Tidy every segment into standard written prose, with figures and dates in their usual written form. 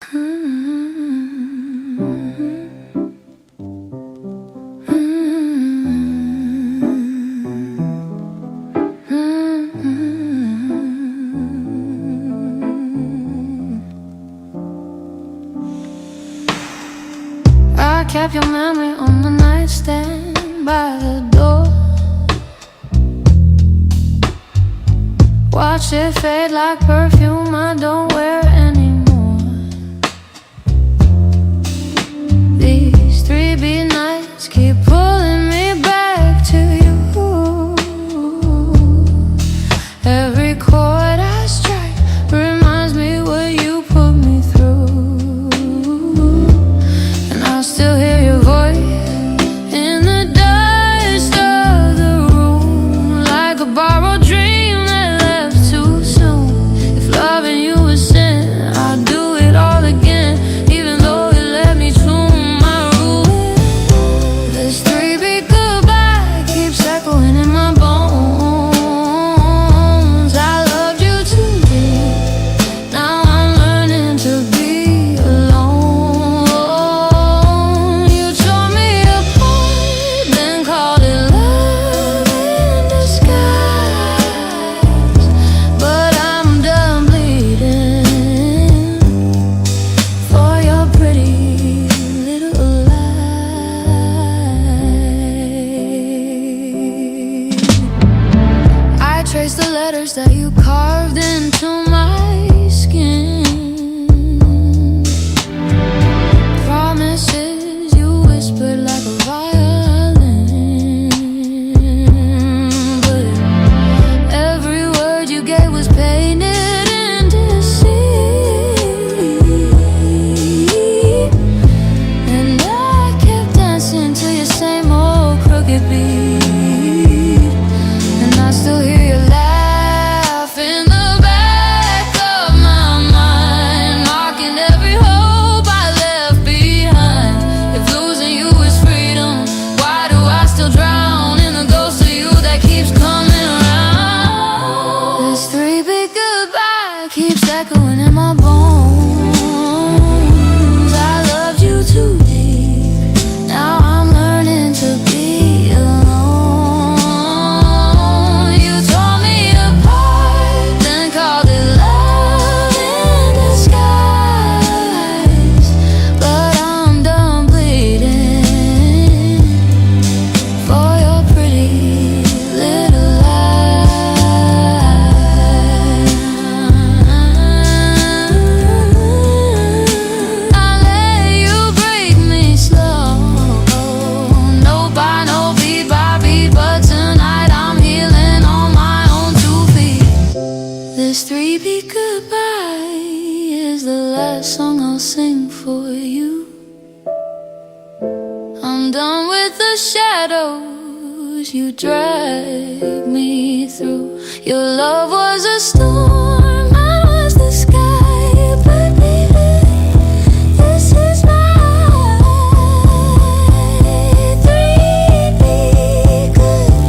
I kept your memory on the nightstand by the door. Watch it fade like perfume I don't wear anymore. These 3-beat nights keep pulling me back to you. Every chord I strike reminds me what you put me through. And I still hear your voice in the dust of the room, like a borrowed dream that left too soon. If loving you was sin, I'd do it all again, even though it led me to my ruin. This 3-beat goodbye keeps echoing in my bones. I loved you too deep, now I'm learning to be alone. You tore me apart, then called it love in disguise. But I'm done bleeding for your pretty little lies. I trace the letters that you carved into my skin, promises you whispered like a violin. But every word you gave was painted in deceit. And I kept dancing to your same old crooked beat. And I still hear you laugh in the back of my mind, mocking every hope I left behind. If losing you is freedom, why do I still drown in the ghost of you that keeps coming around? This 3-beat goodbye keeps echoing in my bones. I loved you too deep, now I'm learning to be alone. You tore me apart, then called it love in disguise. But I'm done bleeding for your pretty little lies. I let you break me slow, no by no, beat by beat. But tonight I'm healing on my own 2 feet. This 3-beat goodbye is the last song I'll sing for you. I'm done with the shadows you dragged me through. Your love was a storm, I was the sky. But baby, this is my 3-beat goodbye.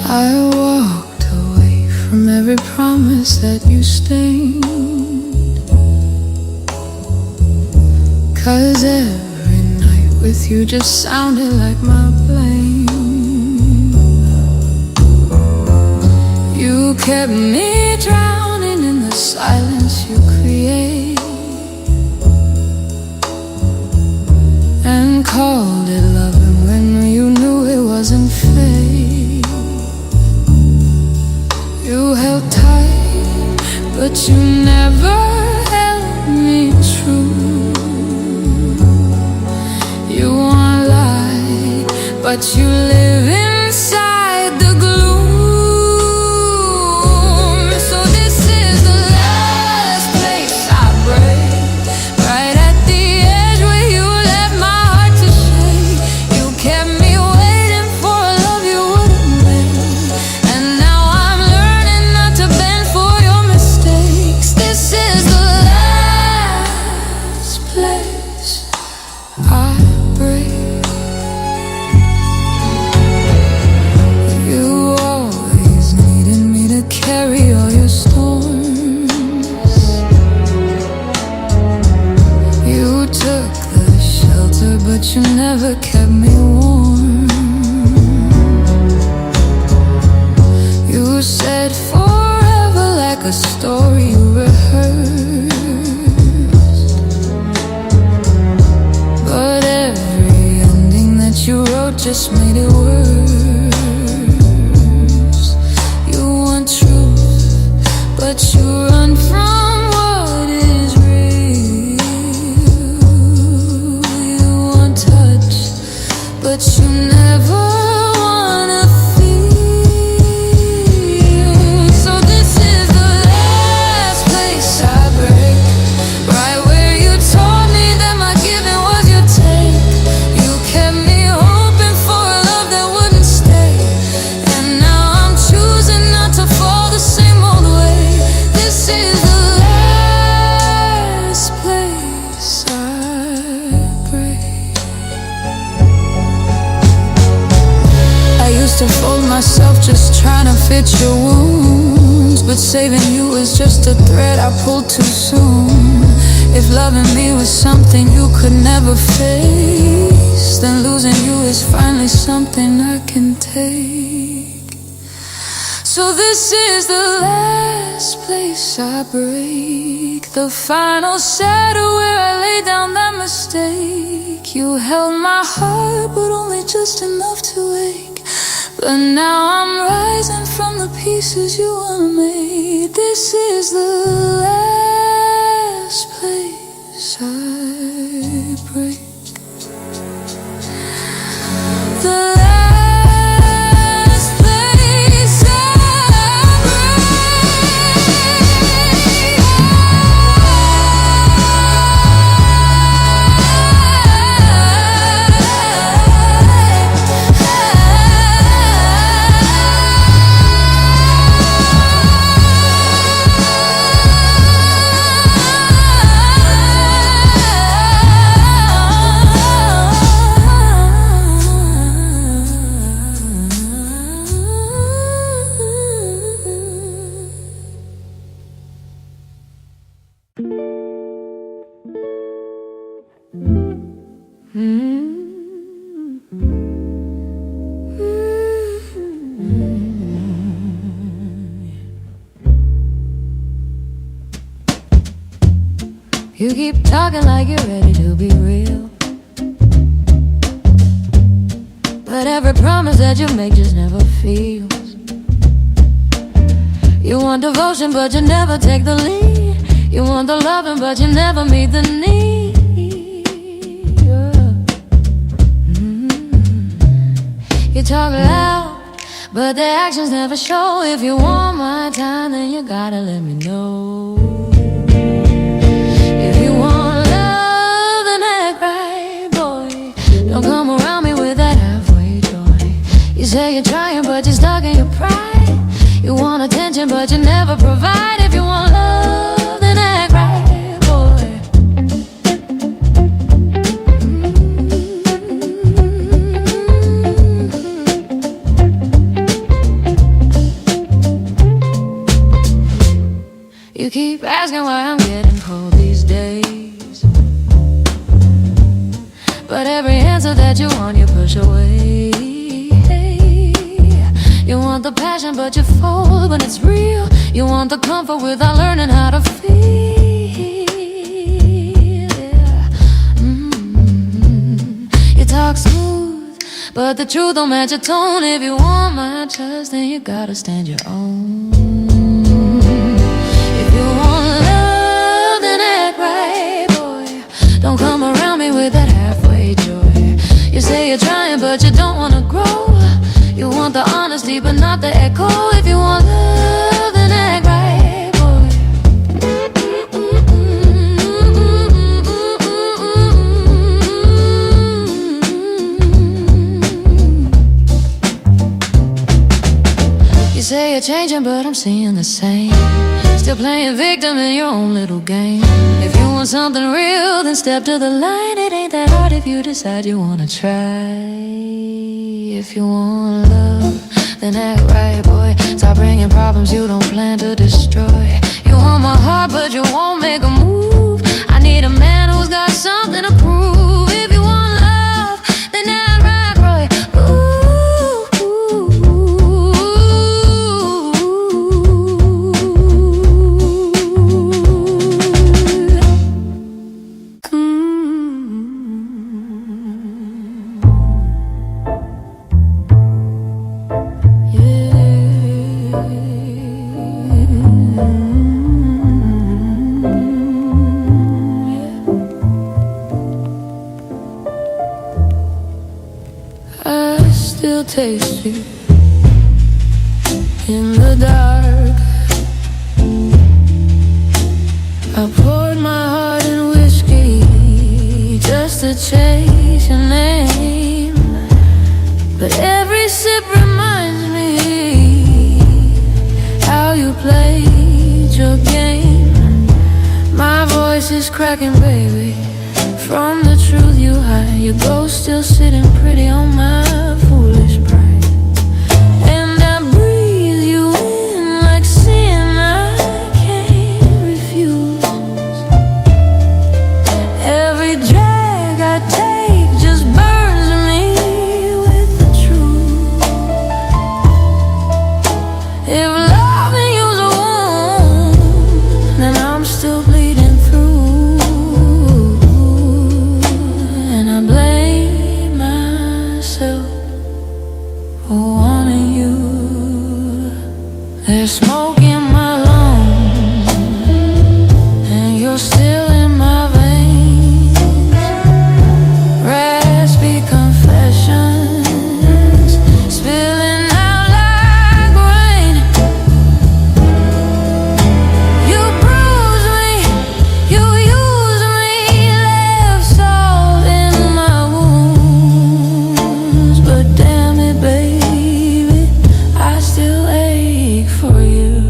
I walked away from every promise that you stained, 'cause every night with you just sounded like my blame. You kept me drowning in the silence you create. called it loving when you knew it wasn't fake. You held tight, but you never held me true. You won't lie, but you live inside the gloom. So this is the last place I break, right at the edge where you left my heart to shake. You kept me waiting for a love you wouldn't make, and now I'm learning not to bend for your mistakes. This is the last place I break. You always needed me to carry all your storms. You took the shelter, but you never kept me warm. You said forever like a story you rehearsed, but every ending that you wrote just made it worse. You want truth, but you run from what is real. You want touch, but you never wanna feel. So this is the last place I break, right where you told me that my giving was your take. You kept me hoping for a love that wouldn't stay, and now I'm choosing not to fall the same old way. This is the last place I break. I used to fold myself just trying to fit your wounds, but saving you is just a thread I pulled too soon. If loving me was something you could never face, then losing you is finally something I can take. So this is the last place I break, the final shadow where I lay down that mistake. You held my heart, but only just enough to ache. But now I'm rising from the pieces you unmade. This is the last place I break. The last place I You keep talking like you're ready to be real, but every promise that you make just never feels. You want devotion, but you never take the lead. You want the loving, but you never meet the need. You talk loud, but the actions never show. If you want my time, then you gotta let me know. If you want love, then act right, boy. Don't come around me with that halfway joy. You say you're trying, but you're stuck in your pride. You want attention, but you never provide. If you want love, then act right, boy. You keep asking why I'm getting cold these days, but every answer that you want, you push away. You want the passion, but you fold when it's real. You want the comfort without learning how to feel. You but the truth don't match your tone. If you want my trust, then you gotta stand your own. If you want love, then act right, boy. Don't come around me with that halfway joy. You say you're trying, but you don't wanna grow. You want the honesty, but not the echo. If you want love, then act right, boy. You say you're changing, but I'm seeing the same. Still playing victim in your own little game. If you want something real, then step to the line. It ain't that hard if you decide you wanna try. If you want love, then act right, boy. Stop bringing problems you don't plan to destroy. You want my heart, but you won't make a move. I need a man who's got something to prove. If you want love, then act right, boy. Taste you in the dark. I poured my heart in whiskey just to chase your name, but every sip reminds me how you played your game. My voice is cracking, baby, from the truth you hide. Your ghost still sitting pretty on my foolish pride. And I breathe you in like sin I can't refuse. Every drag I take just burns me with the truth. If loving you's a wound, then I'm still bleeding through. And I blame myself for wanting you. There's smoke in my lungs, and you're still in my veins. Raspy confessions spilling out like rain. You bruise me, you use me, left salt in my wounds. But damn it, baby, I still ache for you.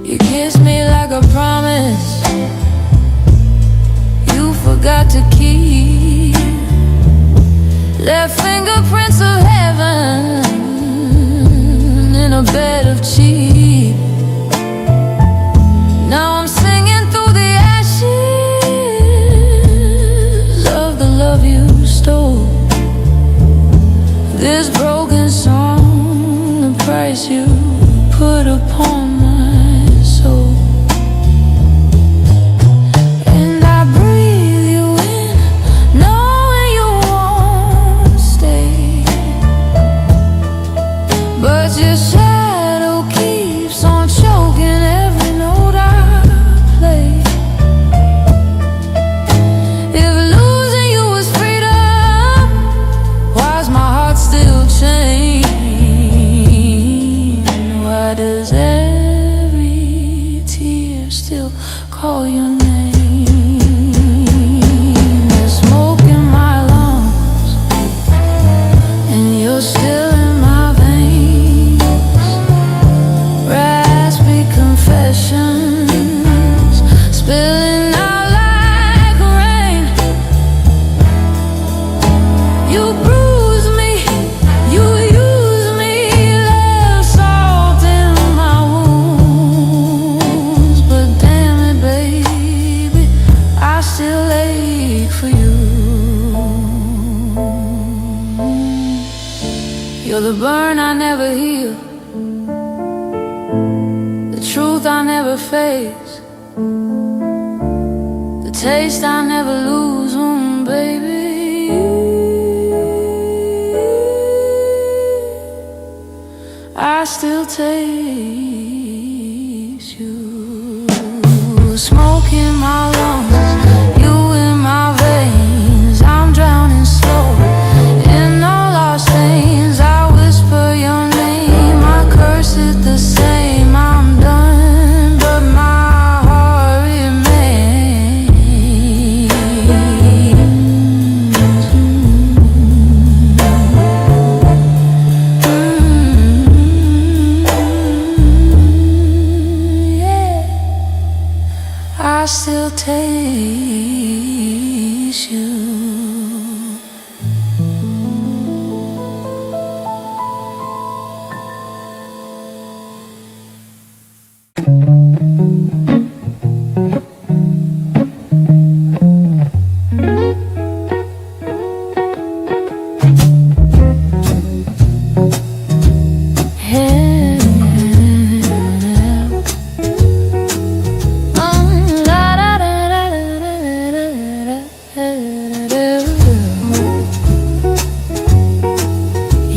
You kissed me like a promise you forgot to keep. Left fingerprints of heaven in a bed of cheap. Now I'm singing through the ashes of the love you stole. This broken song, the price you put upon my soul. And I breathe you in, knowing you won't stay. But your shadow keeps on choking every note I play. If losing you was freedom, why's my heart still chained? Why does every tear still call your name? There's smoke in my lungs, and you're still in my veins. Raspy confessions spilling out like rain. You bruise me, you use me, left salt in my wounds. But damn it, baby, I still ache for you. You're the burn I never heal, the truth I never face, the taste I never lose, baby. taste you. Smoke in my lungs, you in my veins. I'm drowning slow in all our stains. I whisper your name, I curse it the same. I'm done, but my heart remains. I still taste you.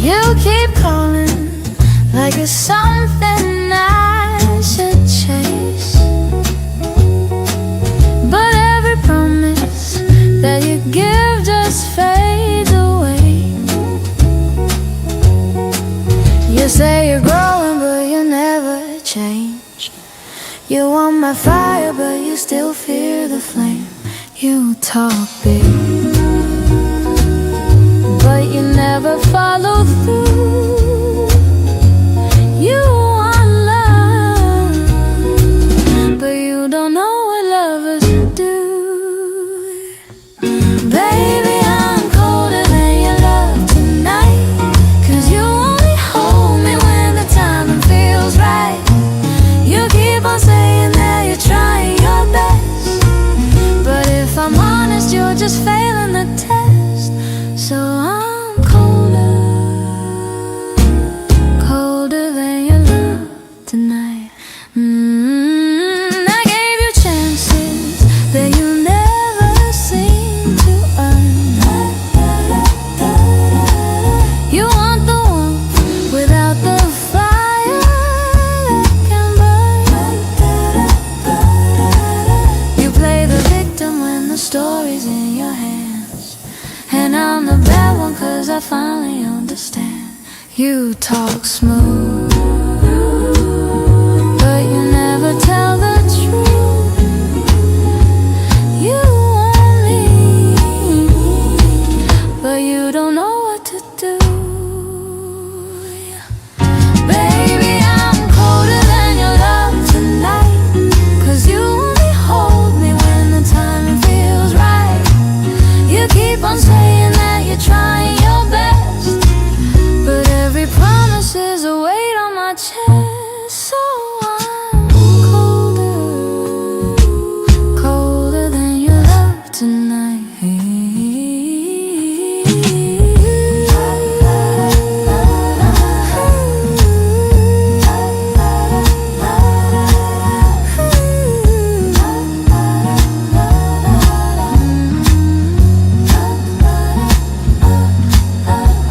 You keep calling like it's something I should chase, but every promise that you give just fades away. You say you're growing, but you never change. You want my fire, but you still fear the flame. You talk big, but you never follow through. You want love, but you don't know what lovers do. Baby, I'm colder than your love tonight, 'cause you only hold me when the timing feels right. You keep on saying that you're trying your best, but if I'm honest, you're just failing the test. So I'm colder, colder than your love tonight. I gave you chances that you never seem to earn. You want the warmth without the fire that can burn. You play the victim when the story's in your hands, and I'm the bad one 'cause I finally understand. You talk smooth, but you never tell the truth. You want me, but you don't know what to do. Baby, I'm colder than your love tonight, 'cause you only hold me when the timing feels right. You keep on saying that you're trying your best, but every promise is a weight on my chest. So I'm colder, colder than your love tonight.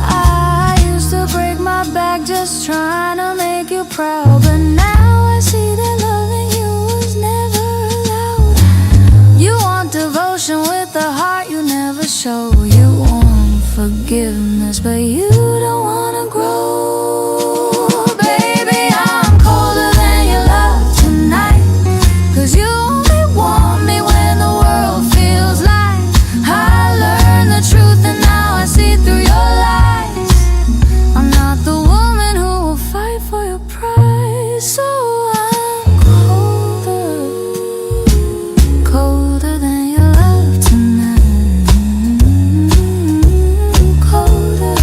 I used to break my back just trying to make you proud, but now I see that loving you was never allowed. You want devotion with a heart you never show. You want forgiveness, but you don't wanna grow. Baby, I'm colder than your love tonight, 'cause you only want me when the world feels like I learned the truth and now I see through your lies. I'm not the woman who will fight for your pride. So I'm colder, colder than your love tonight. Colder,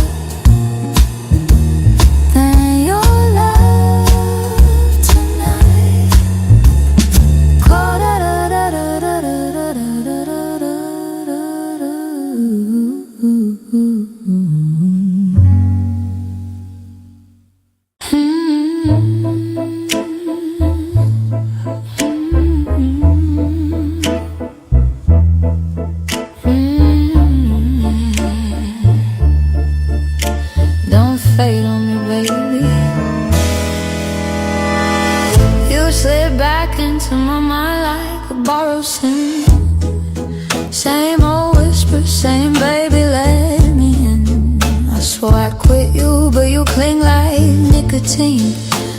nicotine.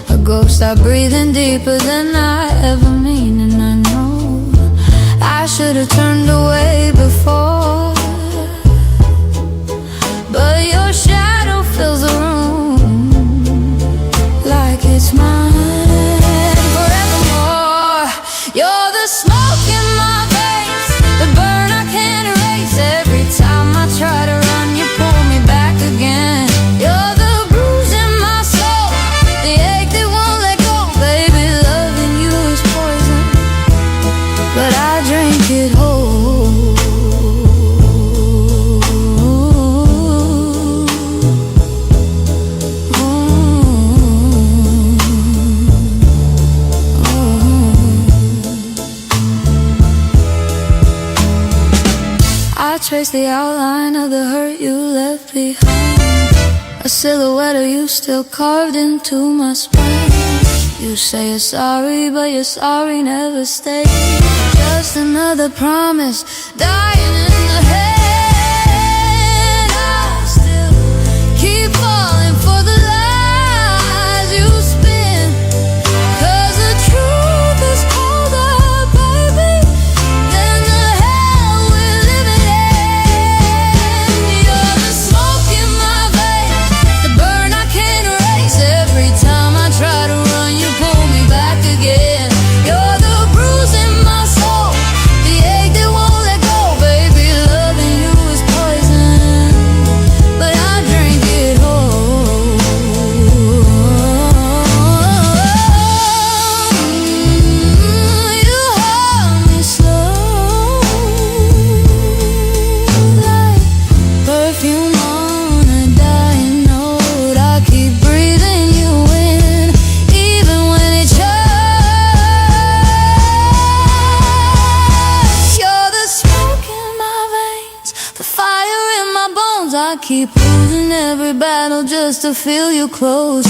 A ghost I breathing deeper than I ever mean. And I know I should have turned away before, but your shadow fills the room like it's mine forevermore. You're the smoke in my veins, the burn I can't erase. Every time I try to run, you pull me back again. You're the bruise in my soul, the ache that won't let go. Baby, loving you is poison, but I drink it whole. I trace the outline of the hurt you left behind, a silhouette of you still carved into my spine. You say you're sorry, but your sorry never stays. Just another promise dying in the head. I still keep falling for the lies you spin, 'cause the truth is colder, baby, than the hell we're living in. You're the smoke in my veins, the burn I can't erase. Every time I try to run, you pull me back again. You're the bruise in my soul, the ache that won't let go. Baby, loving you is poison, but I drink it whole. You hold me slow, like perfume on a dying note. I keep breathing you in, even when it hurts. You're the smoke in my veins, the fire in my bones. I keep losing every battle just to feel you close.